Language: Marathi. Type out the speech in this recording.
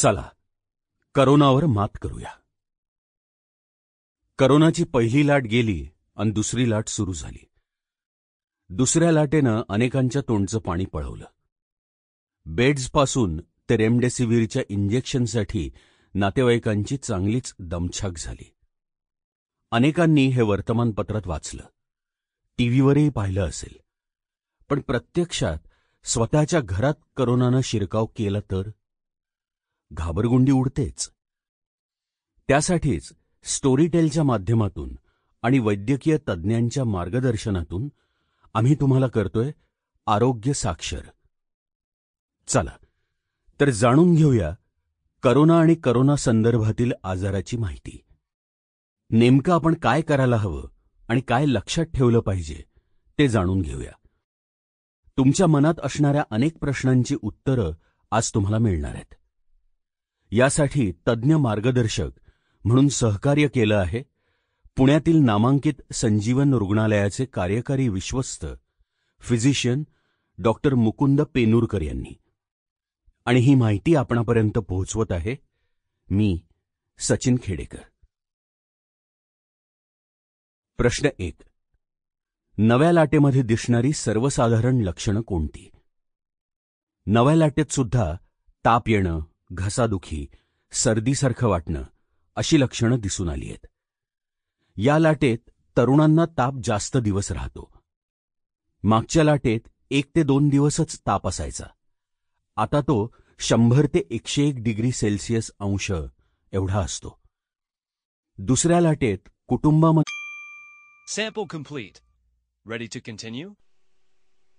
चला करोनावर मात करूया. करोनाची पहिली लाट गेली आणि दुसरी लाट सुरू झाली. दुसऱ्या लाटेनं अनेकांच्या तोंडचं पाणी पळवलं. बेड्सपासून ते रेमडेसिवीरच्या इंजेक्शनसाठी नातेवाईकांची चांगलीच दमछाक झाली. अनेकांनी हे वर्तमानपत्रात वाचलं, टीव्हीवरही पाहिलं असेल. पण प्रत्यक्षात स्वतःच्या घरात करोनानं शिरकाव केला तर घाबरगुंडी उडतेच. त्यासाठीच स्टोरीटेलच्या माध्यमातून आणि वैद्यकीय तज्ज्ञांच्या मार्गदर्शनातून आम्ही तुम्हाला करतोय आरोग्य साक्षर. चला तर जाणून घेऊया करोना आणि करोना संदर्भातील आजाराची माहिती. नेमकं आपण काय करायला हवं आणि काय लक्षात ठेवलं पाहिजे ते जाणून घेऊया. तुमच्या मनात असणाऱ्या अनेक प्रश्नांची उत्तरं आज तुम्हाला मिळणार आहेत. यासाठी तज्ज्ञ मार्गदर्शक म्हणून सहकार्य केलं आहे पुण्यातील नामांकित संजीवन रुग्णालयाचे कार्यकारी विश्वस्त फिजिशियन डॉक्टर मुकुंद पेनूरकर यांनी. आणि ही माहिती आपणापर्यंत पोहोचवत आहे मी सचिन खेडेकर. प्रश्न 1. नव्या लाटेमध्ये दिसणारी सर्वसाधारण लक्षणं कोणती? नव्या लाटेत सुद्धा ताप येणं, घसादुखी, सर्दीसारखं वाटणं अशी लक्षणं दिसून आली आहेत. या लाटेत तरुणांना ताप जास्त दिवस राहतो. मागच्या लाटेत 1 ते 2 दिवसच ताप असायचा. आता तो 100 ते 101 डिग्री सेल्सिअस अंश एवढा असतो. दुसऱ्या लाटेत कुटुंबामध्ये Sample complete. Ready to continue?